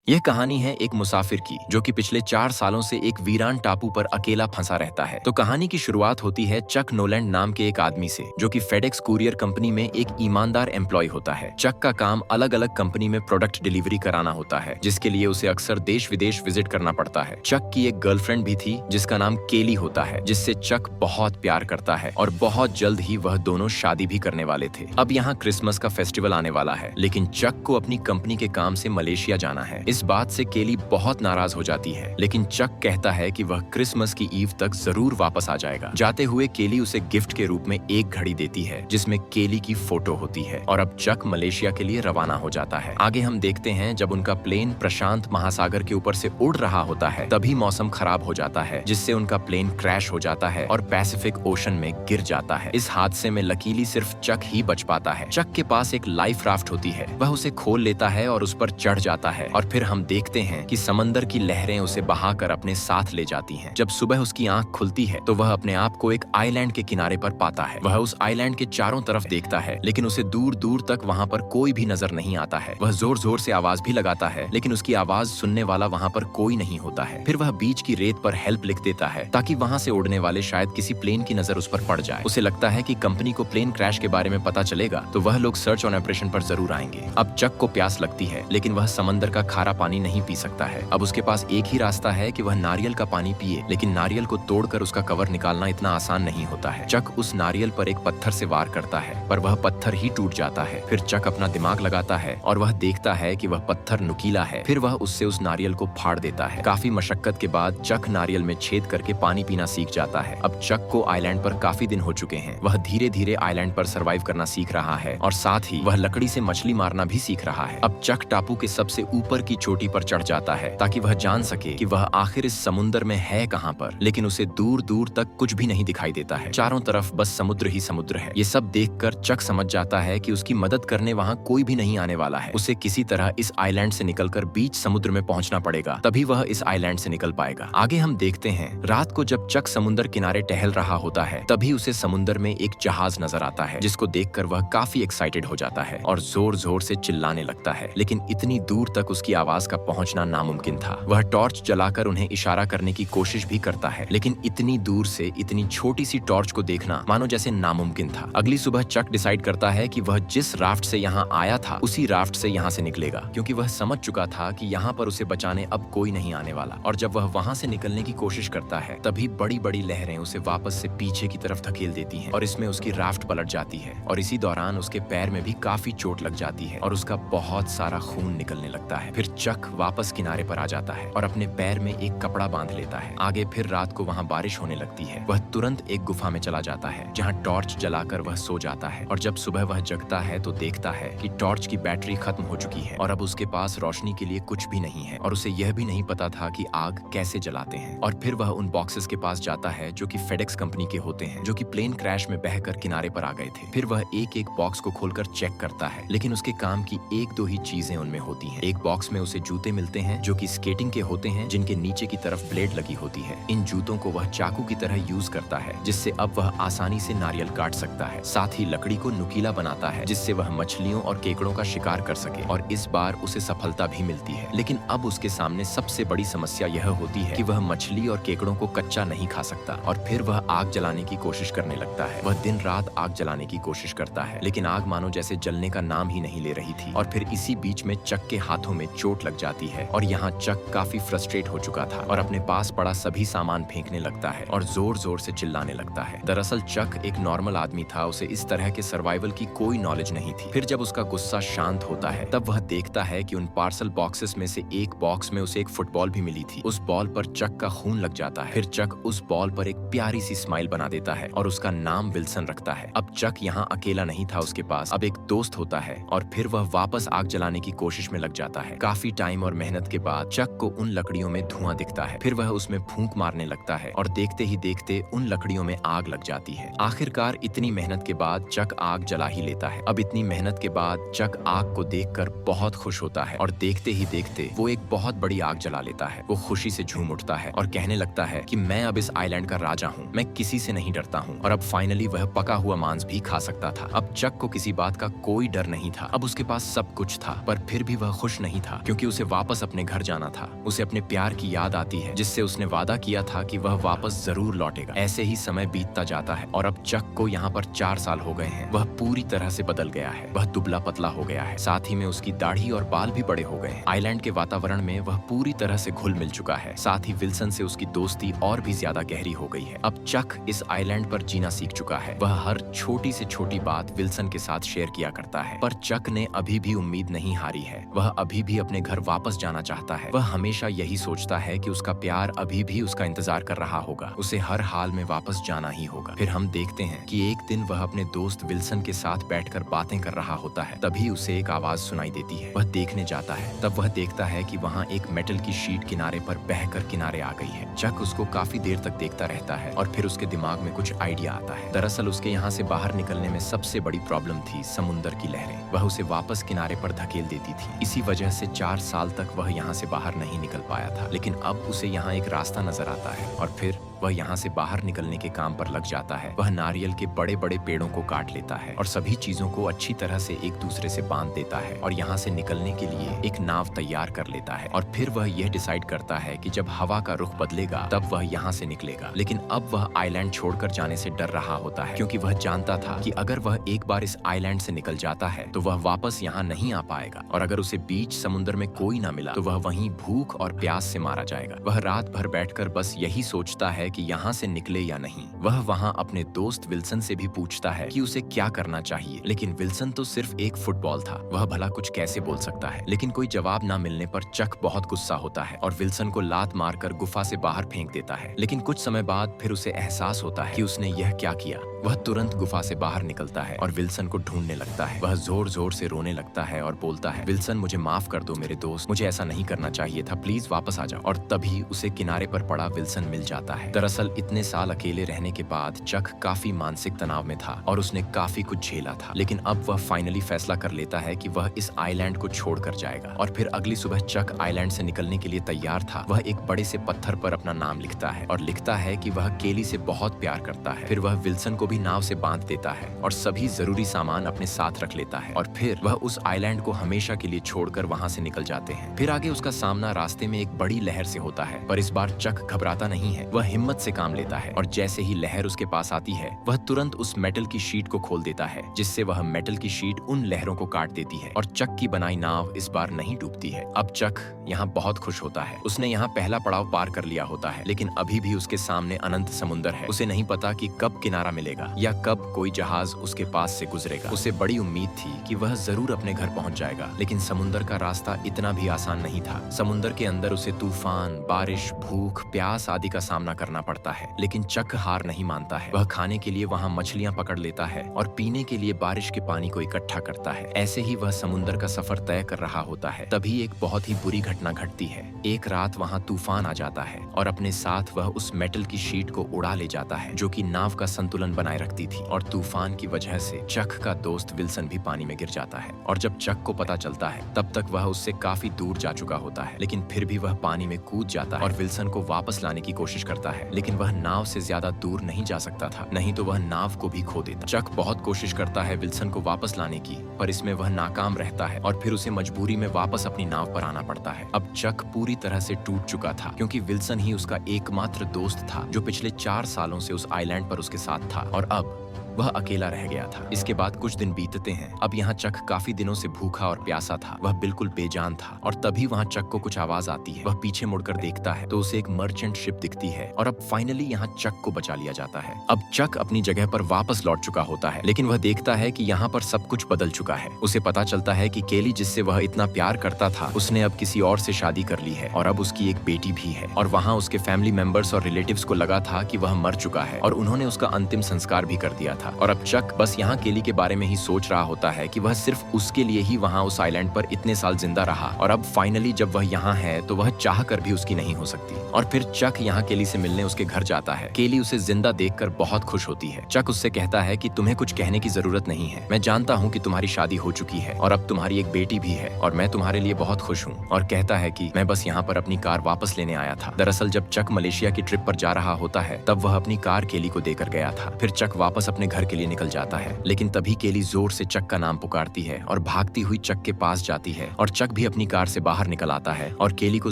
यह कहानी है एक मुसाफिर की जो कि पिछले 4 सालों से एक वीरान टापू पर अकेला फंसा रहता है। तो कहानी की शुरुआत होती है चक नोलैंड नाम के एक आदमी से जो कि फेडेक्स कुरियर कंपनी में एक ईमानदार एम्प्लॉय होता है। चक का काम अलग अलग कंपनी में प्रोडक्ट डिलीवरी कराना होता है, जिसके लिए उसे अक्सर देश विदेश विजिट करना पड़ता है। चक की एक गर्लफ्रेंड भी थी जिसका नाम केली होता है, जिससे चक बहुत प्यार करता है और बहुत जल्द ही वह दोनों शादी भी करने वाले थे। अब यहाँ क्रिसमस का फेस्टिवल आने वाला है, लेकिन चक को अपनी कंपनी के काम से मलेशिया जाना है। इस बात से केली बहुत नाराज हो जाती है, लेकिन चक कहता है कि वह क्रिसमस की ईव तक जरूर वापस आ जाएगा। जाते हुए केली उसे गिफ्ट के रूप में एक घड़ी देती है जिसमें केली की फोटो होती है और अब चक मलेशिया के लिए रवाना हो जाता है। आगे हम देखते हैं जब उनका प्लेन प्रशांत महासागर के ऊपर से उड़ रहा होता है तभी मौसम खराब हो जाता है, जिससे उनका प्लेन क्रैश हो जाता है और पैसिफिक ओशन में गिर जाता है। इस हादसे में लकीली सिर्फ चक ही बच पाता है। चक के पास एक लाइफ राफ्ट होती है, वह उसे खोल लेता है और उस पर चढ़ जाता है और फिर हम देखते हैं कि समंदर की लहरें उसे बहाकर अपने साथ ले जाती हैं। जब सुबह उसकी आंख खुलती है तो वह अपने आप को एक आइलैंड के किनारे पर पाता है। वह उस आइलैंड के चारों तरफ देखता है, लेकिन उसे दूर दूर तक वहाँ पर कोई भी नजर नहीं आता है। वह जोर जोर से आवाज भी लगाता है, लेकिन उसकी आवाज सुनने वाला वहाँ पर कोई नहीं होता है। फिर वह बीच की रेत पर हेल्प लिख देता है ताकि वहाँ से उड़ने वाले शायद किसी प्लेन की नजर उस पर पड़ जाए। उसे लगता है कि कंपनी को प्लेन क्रैश के बारे में पता चलेगा तो वह लोग सर्च ऑन ऑपरेशन पर जरूर आएंगे। अब चक को प्यास लगती है, लेकिन वह समंदर का खारा पानी नहीं पी सकता है। अब उसके पास एक ही रास्ता है कि वह नारियल का पानी पिए, लेकिन नारियल को तोड़कर उसका कवर निकालना इतना आसान नहीं होता है। चक उस नारियल पर एक पत्थर से वार करता है, पर वह पत्थर ही टूट जाता है। फिर चक अपना दिमाग लगाता है और वह देखता है कि वह पत्थर नुकीला है। फिर वह उससे उस नारियल को फाड़ देता है। काफी मशक्कत के बाद चक नारियल में छेद करके पानी पीना सीख जाता है। अब चक को आइलैंड पर काफी दिन हो चुके हैं। वह धीरे धीरे आइलैंड पर सर्वाइव करना सीख रहा है और साथ ही वह लकड़ी से मछली मारना भी सीख रहा है। अब चक टापू के सबसे ऊपर की चोटी पर चढ़ जाता है ताकि वह जान सके कि वह आखिर इस समुंदर में है कहाँ पर, लेकिन उसे दूर दूर तक कुछ भी नहीं दिखाई देता है। चारों तरफ बस समुद्र ही समुद्र है। ये सब देखकर चक समझ जाता है कि उसकी मदद करने वहाँ कोई भी नहीं आने वाला है। उसे किसी तरह इस आइलैंड से निकलकर बीच समुद्र में पहुंचना पड़ेगा, तभी वह इस आइलैंड से निकल पाएगा। आगे हम देखते हैं रात को जब चक समुद्र किनारे टहल रहा होता है तभी उसे समुद्र में एक जहाज नजर आता है, जिसको देखकर वह काफी एक्साइटेड हो जाता है और जोर जोर से चिल्लाने लगता है, लेकिन इतनी दूर तक उसकी आवाज का पहुंचना नामुमकिन था। वह टॉर्च जलाकर उन्हें इशारा करने की कोशिश भी करता है, लेकिन इतनी दूर से इतनी छोटी सी टॉर्च को देखना मानो जैसे नामुमकिन था। अगली सुबह चक डिसाइड करता है कि वह जिस राफ्ट से यहाँ आया था उसी राफ्ट से यहाँ से निकलेगा, क्योंकि वह समझ चुका था कि यहाँ पर उसे बचाने अब कोई नहीं आने वाला। और जब वह वहाँ से निकलने की कोशिश करता है तभी बड़ी बड़ी लहरें उसे वापस से पीछे की तरफ धकेल देती हैं और इसमें उसकी राफ्ट पलट जाती है और इसी दौरान उसके पैर में भी काफी चोट लग जाती है और उसका बहुत सारा खून निकलने लगता है। फिर चक वापस किनारे पर आ जाता है और अपने पैर में एक कपड़ा बांध लेता है। आगे फिर रात को वहाँ बारिश होने लगती है। वह तुरंत एक गुफा में चला जाता है जहाँ टॉर्च जलाकर वह सो जाता है और जब सुबह वह जगता है तो देखता है कि टॉर्च की बैटरी खत्म हो चुकी है और अब उसके पास रोशनी के लिए कुछ भी नहीं है और उसे यह भी नहीं पता था कि आग कैसे जलाते हैं। और फिर वह उन बॉक्सेस के पास जाता है जो कि फेडेक्स कंपनी के होते हैं, जो कि प्लेन क्रैश में बहकर किनारे पर आ गए थे। फिर वह एक एक बॉक्स को खोलकर चेक करता है, लेकिन उसके काम की एक दो ही चीजें उनमें होती हैं। एक बॉक्स में उसे जूते मिलते हैं जो कि स्केटिंग के होते हैं, जिनके नीचे की तरफ ब्लेड लगी होती है। इन जूतों को वह चाकू की तरह यूज करता है, जिससे अब वह आसानी से नारियल काट सकता है। साथ ही लकड़ी को नुकीला बनाता है जिससे वह मछलियों और केकड़ों का शिकार कर सके और इस बार उसे सफलता भी मिलती है। लेकिन अब उसके सामने सबसे बड़ी समस्या यह होती है कि वह मछली और केकड़ों को कच्चा नहीं खा सकता और फिर वह आग जलाने की कोशिश करने लगता है। वह दिन रात आग जलाने की कोशिश करता है, लेकिन आग मानो जैसे जलने का नाम ही नहीं ले रही थी। और फिर इसी बीच में चक के हाथों में चोट लग जाती है और यहाँ चक काफी फ्रस्ट्रेट हो चुका था और अपने पास पड़ा सभी सामान फेंकने लगता है और जोर जोर से चिल्लाने लगता है। दरअसल चक एक नॉर्मल आदमी था, उसे इस तरह के सर्वाइवल की कोई नॉलेज नहीं थी। फिर जब उसका गुस्सा शांत होता है तब वह देखता है कि उन पार्सल बॉक्सेस में से एक बॉक्स में उसे एक फुटबॉल भी मिली थी। उस बॉल पर चक का खून लग जाता है। फिर चक उस बॉल पर एक प्यारी सी स्माइल बना देता है और उसका नाम विल्सन रखता है। अब चक यहाँ अकेला नहीं था, उसके पास अब एक दोस्त होता है और फिर वह वापस आग जलाने की कोशिश में लग जाता है। काफी टाइम और मेहनत के बाद चक को उन लकड़ियों में धुआं दिखता है। फिर वह उसमें फूंक मारने लगता है और देखते ही देखते उन लकड़ियों में आग लग जाती है। आखिरकार इतनी मेहनत के बाद चक आग जला ही लेता है। अब इतनी मेहनत के बाद चक आग को देखकर बहुत खुश होता है और देखते ही देखते वो एक बहुत बड़ी आग जला लेता है। वो खुशी से झूम उठता है और कहने लगता है कि मैं अब इस आइलैंड का राजा हूँ, मैं किसी से नहीं डरता हूँ और अब फाइनली वह पका हुआ मांस भी खा सकता था। अब चक को किसी बात का कोई डर नहीं था। अब उसके पास सब कुछ था, पर फिर भी वह खुश नहीं था क्योंकि क्योंकि उसे वापस अपने घर जाना था। उसे अपने प्यार की याद आती है जिससे उसने वादा किया था कि वह वापस जरूर लौटेगा। ऐसे ही समय बीतता जाता है और अब चक को यहाँ पर 4 साल हो गए हैं। वह पूरी तरह से बदल गया है। वह दुबला पतला हो गया है, साथ ही में उसकी दाढ़ी और बाल भी बड़े हो गए हैं। आइलैंड के वातावरण में वह पूरी तरह से घुल मिल चुका है। साथ ही विल्सन से उसकी दोस्ती और भी ज्यादा गहरी हो गई है। अब चक इस आइलैंड पर जीना सीख चुका है। वह हर छोटी से छोटी बात विल्सन के साथ शेयर किया करता है। पर चक ने अभी भी उम्मीद नहीं हारी है। वह अभी भी अपने घर वापस जाना चाहता है। वह हमेशा यही सोचता है कि उसका प्यार अभी भी उसका इंतजार कर रहा होगा। उसे हर हाल में वापस जाना ही होगा। फिर हम देखते हैं कि एक दिन वह अपने दोस्त विल्सन के साथ बैठकर बातें कर रहा होता है। तभी उसे एक आवाज सुनाई देती है। वह देखने जाता है। तब वह देखता है कि वहाँ एक मेटल की शीट किनारे पर बहकर किनारे आ गई है। चक उसको काफी देर तक देखता रहता है और फिर उसके दिमाग में कुछ आइडिया आता है। दरअसल उसके यहाँ से बाहर निकलने में सबसे बड़ी प्रॉब्लम थी समुंदर की लहरें। वह उसे वापस किनारे पर धकेल देती थी। इसी वजह से 4 साल तक वह यहाँ से बाहर नहीं निकल पाया था। लेकिन अब उसे यहाँ एक रास्ता नजर आता है और फिर वह यहाँ से बाहर निकलने के काम पर लग जाता है। वह नारियल के बड़े बड़े पेड़ों को काट लेता है और सभी चीजों को अच्छी तरह से एक दूसरे से बांध देता है और यहाँ से निकलने के लिए एक नाव तैयार कर लेता है। और फिर वह यह डिसाइड करता है कि जब हवा का रुख बदलेगा तब वह यहाँ से निकलेगा। लेकिन अब वह आइलैंड छोड़कर जाने से डर रहा होता है, क्योंकि वह जानता था कि अगर वह एक बार इस आइलैंड से निकल जाता है तो वह वापस यहाँ नहीं आ पाएगा और अगर उसे बीच समुद्र में कोई ना मिला तो वह वहीं भूख और प्यास से मारा जाएगा। वह रात भर बैठकर बस यही सोचता है कि यहाँ से निकले या नहीं। वह वहाँ अपने दोस्त विल्सन से भी पूछता है कि उसे क्या करना चाहिए, लेकिन विल्सन तो सिर्फ एक फुटबॉल था। वह भला कुछ कैसे बोल सकता है। लेकिन कोई जवाब ना मिलने पर चक बहुत गुस्सा होता है और विल्सन को लात मारकर गुफा से बाहर फेंक देता है। लेकिन कुछ समय बाद फिर उसे एहसास होता है कि उसने यह क्या किया। वह तुरंत गुफा से बाहर निकलता है और विल्सन को ढूंढने लगता है। वह जोर जोर से रोने लगता है और बोलता है, विल्सन मुझे माफ कर दो मेरे दोस्त, मुझे ऐसा नहीं करना चाहिए था, प्लीज वापस आ जाओ। और तभी उसे किनारे पर पड़ा विल्सन मिल जाता है। दरअसल इतने साल अकेले रहने के बाद चक काफी मानसिक तनाव में था और उसने काफी कुछ झेला था। लेकिन अब वह फाइनली फैसला कर लेता है कि वह इस आइलैंड को छोड़कर जाएगा। और फिर अगली सुबह चक आइलैंड से निकलने के लिए तैयार था। वह एक बड़े से पत्थर पर अपना नाम लिखता है और लिखता है कि वह केली से बहुत प्यार करता है। फिर वह विल्सन को भी नाव से बांध देता है और सभी जरूरी सामान अपने साथ रख लेता है और फिर वह उस आइलैंड को हमेशा के लिए छोड़कर वहां से निकल जाते हैं। फिर आगे उसका सामना रास्ते में एक बड़ी लहर से होता है, पर इस बार चक घबराता नहीं है। वह हिम्मत से काम लेता है और जैसे ही लहर उसके पास आती है वह तुरंत उस मेटल की शीट को खोल देता है, जिससे वह मेटल की शीट उन लहरों को काट देती है और चक की बनाई नाव इस बार नहीं डूबती है। अब चक यहाँ बहुत खुश होता है। उसने यहाँ पहला पड़ाव पार कर लिया होता है, लेकिन अभी भी उसके सामने अनंत समुंदर है। उसे नहीं पता कि कब किनारा मिलेगा या कब कोई जहाज उसके पास से गुजरेगा। उसे बड़ी उम्मीद थी कि वह जरूर अपने घर पहुंच जाएगा, लेकिन समुंदर का रास्ता इतना भी आसान नहीं था। समुंदर के अंदर उसे तूफान, बारिश, भूख, प्यास आदि का सामना करना पड़ता है। लेकिन चक हार नहीं मानता है। वह खाने के लिए वहाँ मछलियाँ पकड़ लेता है और पीने के लिए बारिश के पानी को इकट्ठा करता है। ऐसे ही वह समुंदर का सफर तय कर रहा होता है। तभी एक बहुत ही बुरी घटना घटती है। एक रात वहाँ तूफान आ जाता है और अपने साथ वह उस मेटल की शीट को उड़ा ले जाता है जो कि नाव का संतुलन बनाए रखती थी। और तूफान की वजह से चक का दोस्त विल्सन भी पानी में गिर जाता है और जब चक को पता चलता है तब तक वह उससे काफी दूर जा चुका होता है। लेकिन फिर भी वह पानी में कूद जाता है और विल्सन को वापस लाने की कोशिश करता है, लेकिन वह नाव से ज्यादा दूर नहीं जा सकता था, नहीं तो वह नाव को भी खो देता। चक बहुत कोशिश करता है विल्सन को वापस लाने की, पर इसमें वह नाकाम रहता है और फिर उसे मजबूरी में वापस अपनी नाव पर आना पड़ता है। अब चक पूरी तरह से टूट चुका था, क्योंकि विल्सन ही उसका एकमात्र दोस्त था जो पिछले 4 सालों से उस आइलैंड पर उसके साथ था और अब वह अकेला रह गया था। इसके बाद कुछ दिन बीतते हैं। अब यहाँ चक काफी दिनों से भूखा और प्यासा था। वह बिल्कुल बेजान था और तभी वहाँ चक को कुछ आवाज आती है। वह पीछे मुड़कर देखता है तो उसे एक मर्चेंट शिप दिखती है और अब फाइनली यहाँ चक को बचा लिया जाता है। अब चक अपनी जगह पर वापस लौट चुका होता है, लेकिन वह देखता है कि यहाँ पर सब कुछ बदल चुका है। उसे पता चलता है कि केली, जिससे वह इतना प्यार करता था, उसने अब किसी और से शादी कर ली है और अब उसकी एक बेटी भी है। और वहाँ उसके फैमिली मेंबर्स और रिलेटिव्स को लगा था कि वह मर चुका है और उन्होंने उसका अंतिम संस्कार भी कर दिया था। और अब चक बस यहाँ केली के बारे में ही सोच रहा होता है कि वह सिर्फ उसके लिए ही वहाँ उस आइलैंड पर इतने साल जिंदा रहा और अब फाइनली जब वह यहाँ है तो वह चाह कर भी उसकी नहीं हो सकती। और फिर चक यहाँ केली से मिलने उसके घर जाता है। केली उसे जिंदा देखकर बहुत खुश होती है। चक उससे कहता है कि तुम्हें कुछ कहने की जरूरत नहीं है, मैं जानता हूँ कि तुम्हारी शादी हो चुकी है और अब तुम्हारी एक बेटी भी है और मैं तुम्हारे लिए बहुत खुश हूँ। और कहता है कि मैं बस यहाँ पर अपनी कार वापस लेने आया था। दरअसल जब चक मलेशिया की ट्रिप पर जा रहा होता है तब वह अपनी कार केली को देकर गया था। फिर चक वापस अपने घर घर के लिए निकल जाता है। लेकिन तभी केली जोर से चक का नाम पुकारती है और भागती हुई चक के पास जाती है और चक भी अपनी कार से बाहर निकल आता है और केली को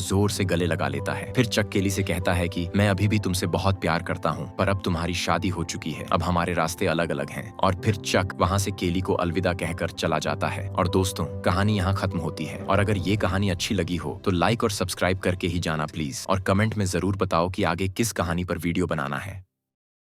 जोर से गले लगा लेता है। फिर चक केली से कहता है कि मैं अभी भी तुमसे बहुत प्यार करता हूँ, पर अब तुम्हारी शादी हो चुकी है, अब हमारे रास्ते अलग अलग हैं। और फिर चक वहाँ से केली को अलविदा कहकर चला जाता है। और दोस्तों, कहानी यहाँ खत्म होती है। और अगर ये कहानी अच्छी लगी हो तो लाइक और सब्सक्राइब करके ही जाना प्लीज, और कमेंट में जरूर बताओ कि आगे किस कहानी पर वीडियो बनाना है।